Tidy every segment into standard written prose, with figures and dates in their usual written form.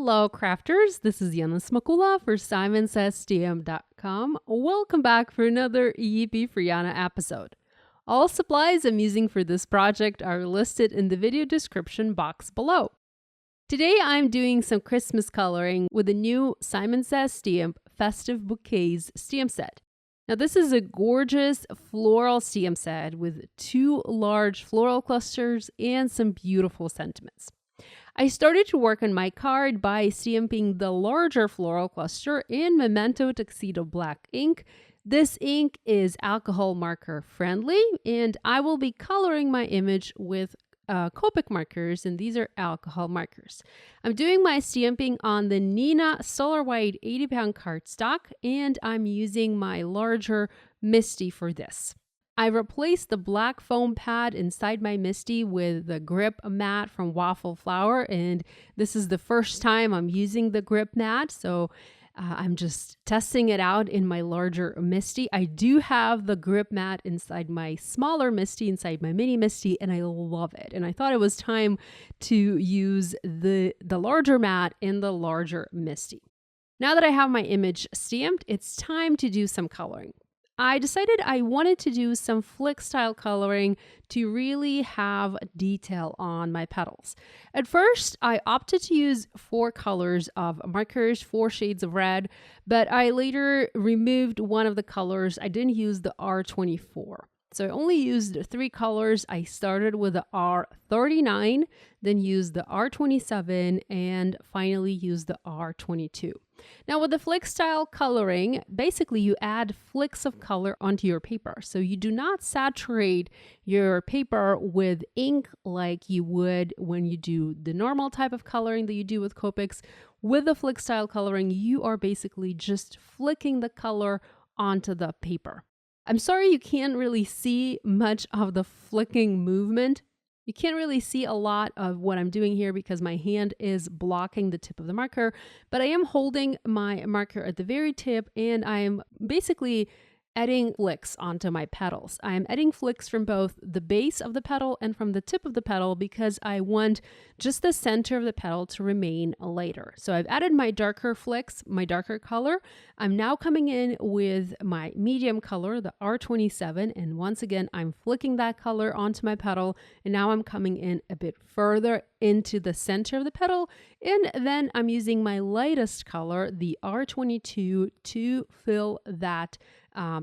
Hello crafters, this is Yana Smakula for SimonsSTM.com. Welcome back for another Yippee for Yana episode. All supplies I'm using for this project are listed in the video description box below. Today I'm doing some Christmas coloring with a new Simon Says Stamp Festive Bouquets stamp set. Now this is a gorgeous floral stamp set with 2 large floral clusters and some beautiful sentiments. I started to work on my card by stamping the larger floral cluster in Memento TUXEDO black ink. This ink is alcohol marker friendly, and I will be coloring my image with Copic markers, and these are alcohol markers. I'm doing my stamping on the Neenah Solar White 80-pound cardstock, and I'm using my larger MISTI for this. I replaced the black foam pad inside my MISTI with the grip mat from Waffle flower, and this is the first time I'm using the grip mat, so I'm just testing it out in my larger MISTI. I do have the grip mat inside my smaller MISTI, inside my mini MISTI, and I love it. And I thought it was time to use the larger mat in the larger MISTI. Now that I have my image stamped, it's time to do some coloring. I decided I wanted to do some flick style coloring to really have detail on my petals. At first, I opted to use 4 colors of markers, 4 shades of red, but I later removed one of the colors. I didn't use the R24. So I only used 3 colors. I started with the R39, then used the R27, and finally used the R22. Now with the flick style coloring, basically you add flicks of color onto your paper. So you do not saturate your paper with ink like you would when you do the normal type of coloring that you do with Copics. With the flick style coloring, you are basically just flicking the color onto the paper. I'm sorry you can't really see much of the flicking movement. You can't really see a lot of what I'm doing here because my hand is blocking the tip of the marker, but I am holding my marker at the very tip and I'm basically adding flicks onto my petals. I'm adding flicks from both the base of the petal and from the tip of the petal because I want just the center of the petal to remain lighter. So I've added my darker flicks, my darker color. I'm now coming in with my medium color, the R27, and once again, I'm flicking that color onto my petal, and now I'm coming in a bit further into the center of the petal, and then I'm using my lightest color, the R22, to fill that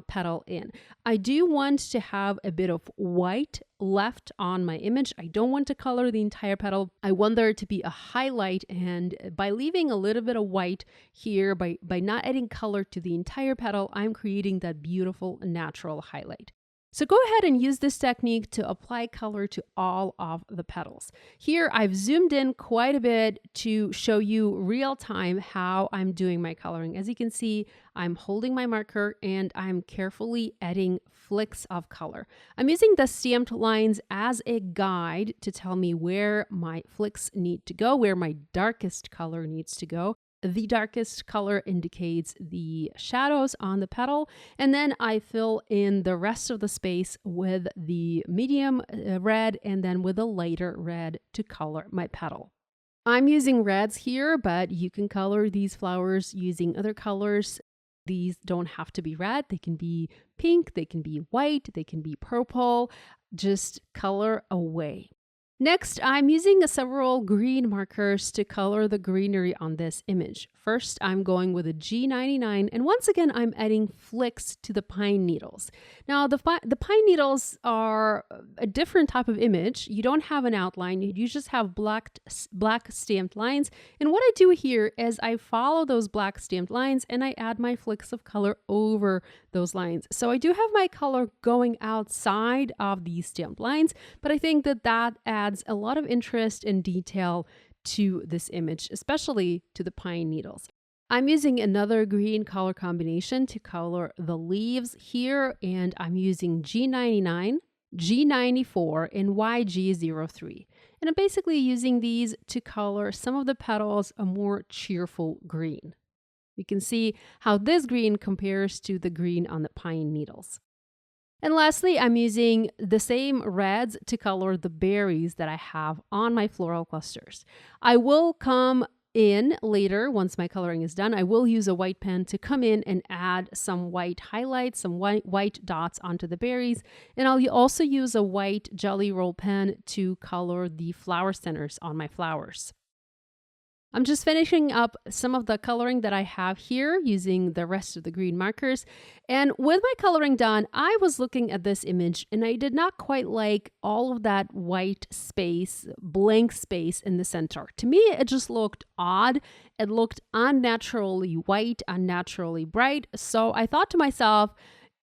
petal in. I do want to have a bit of white left on my image. I don't want to color the entire petal. I want there to be a highlight, and by leaving a little bit of white here, by not adding color to the entire petal, I'm creating that beautiful natural highlight. So go ahead and use this technique to apply color to all of the petals. Here I've zoomed in quite a bit to show you real time how I'm doing my coloring. As you can see, I'm holding my marker and I'm carefully adding flicks of color. I'm using the stamped lines as a guide to tell me where my flicks need to go, where my darkest color needs to go. The darkest color indicates the shadows on the petal, and then I fill in the rest of the space with the medium red and then with a lighter red to color my petal. I'm using reds here, but you can color these flowers using other colors. These don't have to be red. They can be pink, they can be white, they can be purple. Just color away. Next, I'm using several green markers to color the greenery on this image. First, I'm going with a G99, and once again, I'm adding flicks to the pine needles. Now, the pine needles are a different type of image. You don't have an outline. You just have black stamped lines. And what I do here is I follow those black stamped lines, and I add my flicks of color over those lines. So I do have my color going outside of these stamped lines, but I think that adds a lot of interest and detail to this image, especially to the pine needles. I'm using another green color combination to color the leaves here, and I'm using G99, G94, and YG03. And I'm basically using these to color some of the petals a more cheerful green. You can see how this green compares to the green on the pine needles. And lastly, I'm using the same reds to color the berries that I have on my floral clusters. I will come in later, once my coloring is done, I will use a white pen to come in and add some white highlights, some white dots onto the berries. And I'll also use a white jelly roll pen to color the flower centers on my flowers. I'm just finishing up some of the coloring that I have here using the rest of the green markers. And with my coloring done, I was looking at this image and I did not quite like all of that white space, blank space in the center. To me, it just looked odd. It looked unnaturally white, unnaturally bright. So I thought to myself,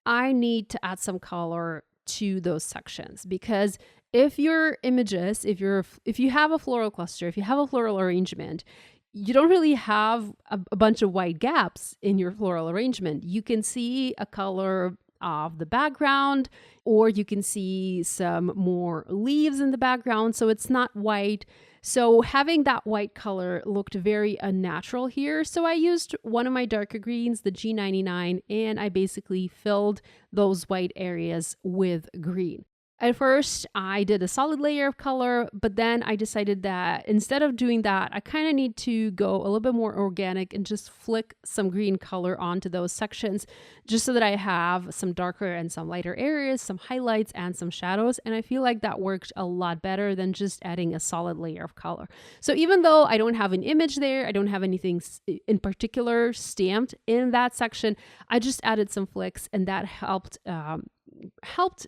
I need to add some color to those sections, because if your images, if you have a floral cluster, if you have a floral arrangement, you don't really have a bunch of white gaps in your floral arrangement. You can see a color of the background, or you can see some more leaves in the background, so it's not white. So having that white color looked very unnatural here. So I used one of my darker greens, the G99, and I basically filled those white areas with green. At first, I did a solid layer of color, but then I decided that instead of doing that, I kind of need to go a little bit more organic and just flick some green color onto those sections, just so that I have some darker and some lighter areas, some highlights and some shadows. And I feel like that worked a lot better than just adding a solid layer of color. So even though I don't have an image there, I don't have anything in particular stamped in that section, I just added some flicks, and that helped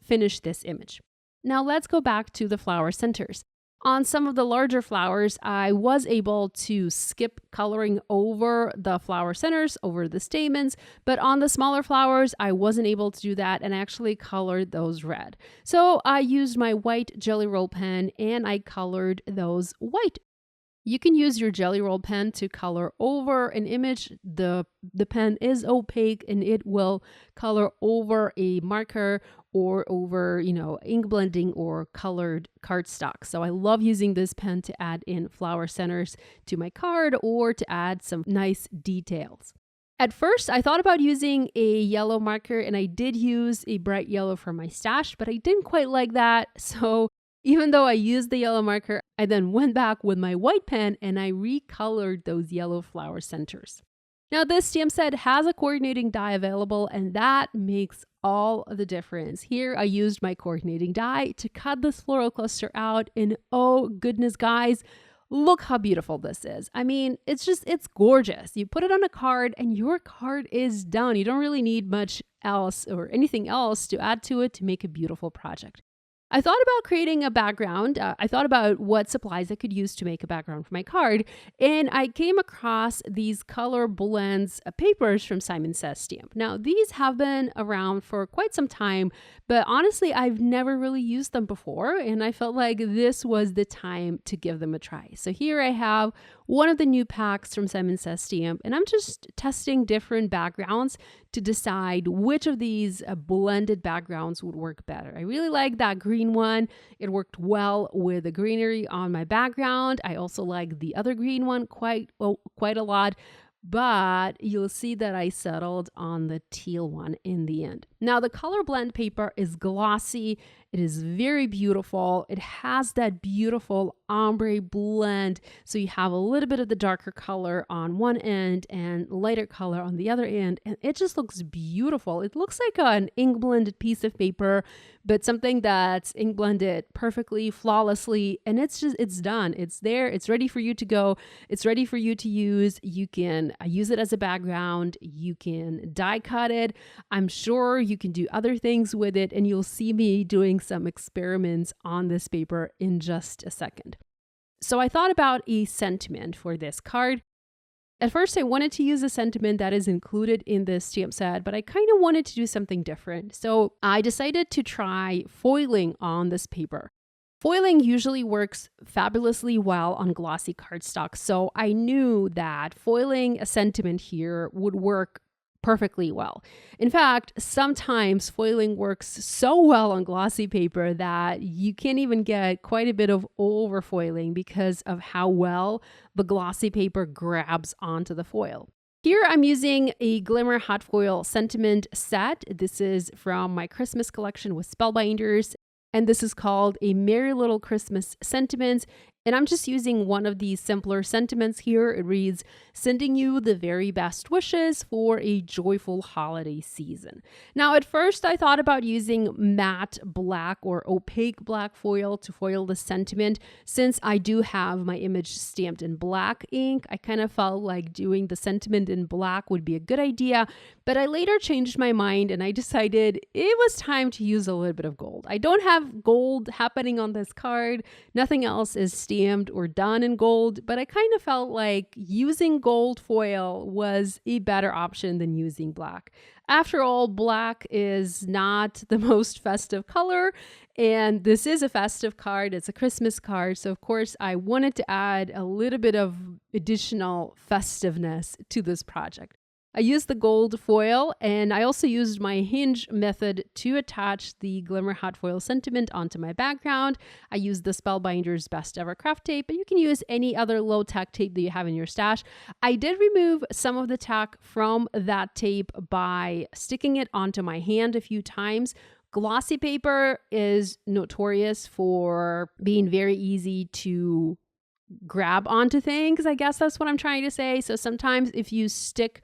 finish this image. Now let's go back to the flower centers. On some of the larger flowers, I was able to skip coloring over the flower centers, over the stamens, but on the smaller flowers, I wasn't able to do that, and I actually colored those red. So I used my white jelly roll pen and I colored those white. You can use your jelly roll pen to color over an image. The pen is opaque and it will color over a marker or over, ink blending or colored cardstock. So I love using this pen to add in flower centers to my card or to add some nice details. At first, I thought about using a yellow marker, and I did use a bright yellow for my stash, but I didn't quite like that. So even though I used the yellow marker, I then went back with my white pen and I recolored those yellow flower centers. Now this stamp set has a coordinating die available, and that makes all the difference. Here I used my coordinating die to cut this floral cluster out, and oh goodness guys, look how beautiful this is. I mean, it's gorgeous. You put it on a card and your card is done. You don't really need much else or anything else to add to it to make a beautiful project. I thought about creating a background. I thought about what supplies I could use to make a background for my card, and I came across these color blends papers from Simon Says Stamp. Now, these have been around for quite some time, but honestly, I've never really used them before, and I felt like this was the time to give them a try. So here I have one of the new packs from Simon Says Stamp, and I'm just testing different backgrounds to decide which of these blended backgrounds would work better. I really like that green one. It worked well with the greenery on my background. I also like the other green one quite a lot, but you'll see that I settled on the teal one in the end. Now the color blend paper is glossy. It is very beautiful. It has that beautiful ombre blend. So you have a little bit of the darker color on one end and lighter color on the other end. And it just looks beautiful. It looks like an ink blended piece of paper, but something that's ink blended perfectly, flawlessly. And it's done. It's there. It's ready for you to go. It's ready for you to use. You can use it as a background. You can die cut it. I'm sure you can do other things with it, and you'll see me doing some experiments on this paper in just a second. So I thought about a sentiment for this card. At first, I wanted to use a sentiment that is included in this stamp set, but I kind of wanted to do something different. So I decided to try foiling on this paper. Foiling usually works fabulously well on glossy cardstock, so I knew that foiling a sentiment here would work perfectly well. In fact, sometimes foiling works so well on glossy paper that you can even get quite a bit of overfoiling because of how well the glossy paper grabs onto the foil. Here I'm using a Glimmer hot foil sentiment set. This is from my Christmas collection with Spellbinders. and this is called a Merry Little Christmas Sentiment. And I'm just using one of these simpler sentiments here. It reads, "Sending you the very best wishes for a joyful holiday season." Now, at first, I thought about using matte black or opaque black foil to foil the sentiment. Since I do have my image stamped in black ink, I kind of felt like doing the sentiment in black would be a good idea. But I later changed my mind and I decided it was time to use a little bit of gold. I don't have gold happening on this card. Nothing else is stamped or done in gold, but I kind of felt like using gold foil was a better option than using black. After all, black is not the most festive color, and this is a festive card. It's a Christmas card, so of course I wanted to add a little bit of additional festiveness to this project. I used the gold foil, and I also used my hinge method to attach the Glimmer hot foil sentiment onto my background. I used the Spellbinders Best Ever Craft tape, but you can use any other low-tack tape that you have in your stash. I did remove some of the tack from that tape by sticking it onto my hand a few times. Glossy paper is notorious for being very easy to grab onto things. I guess that's what I'm trying to say. So sometimes if you stick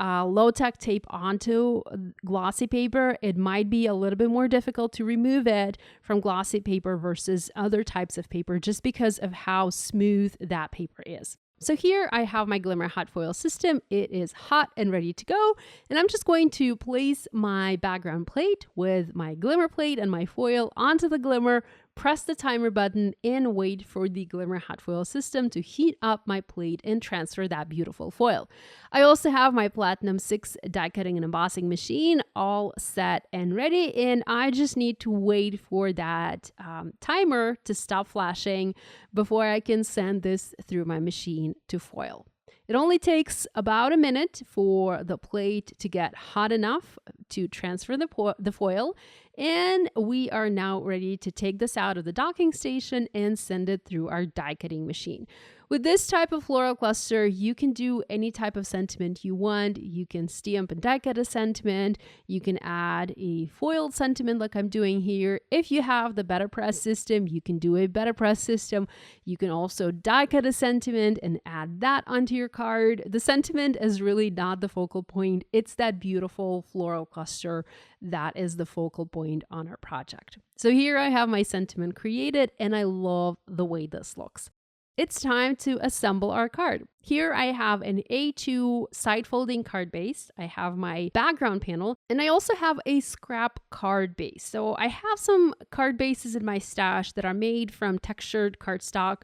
low-tack tape onto glossy paper, it might be a little bit more difficult to remove it from glossy paper versus other types of paper just because of how smooth that paper is. So here I have my Glimmer hot foil system. It is hot and ready to go. And I'm just going to place my background plate with my Glimmer plate and my foil onto the Glimmer, press the timer button, and wait for the Glimmer hot foil system to heat up my plate and transfer that beautiful foil. I also have my Platinum 6 die cutting and embossing machine all set and ready, and I just need to wait for that timer to stop flashing before I can send this through my machine to foil. It only takes about a minute for the plate to get hot enough to transfer the foil, and we are now ready to take this out of the docking station and send it through our die cutting machine. With this type of floral cluster, you can do any type of sentiment you want. You can stamp and die cut a sentiment. You can add a foiled sentiment like I'm doing here. If you have the better press system, you can do a better press system. You can also die cut a sentiment and add that onto your card. The sentiment is really not the focal point. It's that beautiful floral cluster that is the focal point on our project. So here I have my sentiment created, and I love the way this looks. It's time to assemble our card. Here I have an A2 side folding card base. I have my background panel, and I also have a scrap card base. So I have some card bases in my stash that are made from textured cardstock,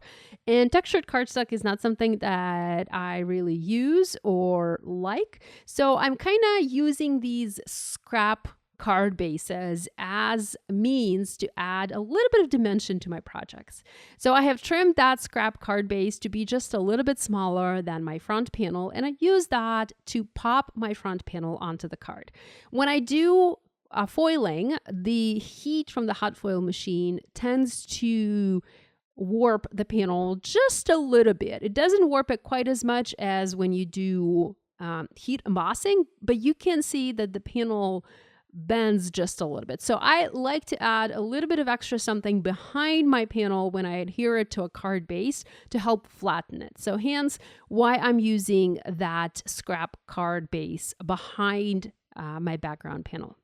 and textured cardstock is not something that I really use or like. So I'm kind of using these scrap card bases as a means to add a little bit of dimension to my projects. So I have trimmed that scrap card base to be just a little bit smaller than my front panel, and I use that to pop my front panel onto the card. When I do foiling, the heat from the hot foil machine tends to warp the panel just a little bit. It doesn't warp it quite as much as when you do heat embossing, but you can see that the panel bends just a little bit. So I like to add a little bit of extra something behind my panel when I adhere it to a card base to help flatten it. So hence why I'm using that scrap card base behind my background panel.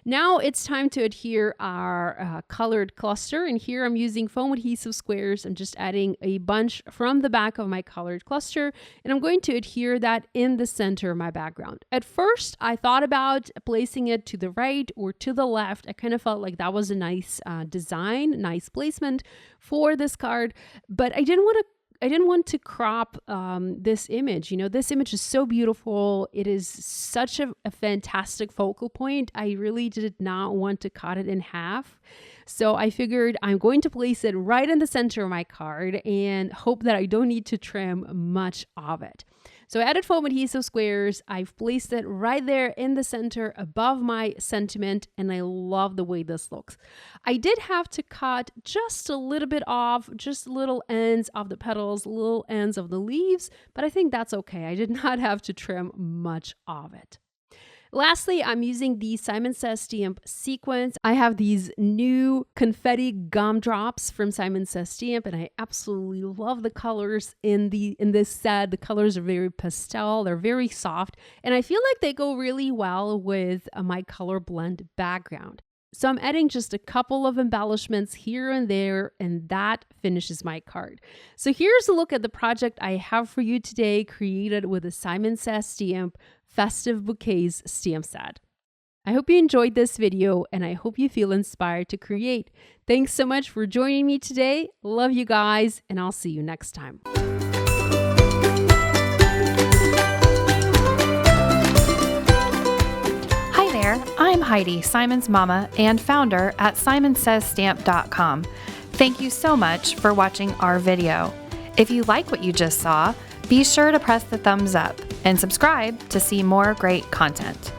Now it's time to adhere our colored cluster, and here I'm using foam adhesive squares. I'm just adding a bunch from the back of my colored cluster, and I'm going to adhere that in the center of my background. At first, I thought about placing it to the right or to the left. I kind of felt like that was a nice design, nice placement for this card, but I didn't want to crop this image. You know, this image is so beautiful. It is such a fantastic focal point. I really did not want to cut it in half. So I figured I'm going to place it right in the center of my card and hope that I don't need to trim much of it. So I added foam adhesive squares. I've placed it right there in the center above my sentiment, and I love the way this looks. I did have to cut just a little bit off, just little ends of the petals, little ends of the leaves, but I think that's okay. I did not have to trim much of it. Lastly, I'm using the Simon Says Stamp sequence. I have these new Confetti Gumdrops from Simon Says Stamp, and I absolutely love the colors in this set. The colors are very pastel, they're very soft, and I feel like they go really well with my color blend background. So I'm adding just a couple of embellishments here and there, and that finishes my card. So here's a look at the project I have for you today, created with a Simon Says Stamp Festive Bouquets stamp set. I hope you enjoyed this video, and I hope you feel inspired to create. Thanks so much for joining me today. Love you guys, and I'll see you next time. Hi there, I'm Heidi, Simon's mama and founder at SimonsSaysStamp.com. Thank you so much for watching our video. If you like what you just saw, be sure to press the thumbs up and subscribe to see more great content.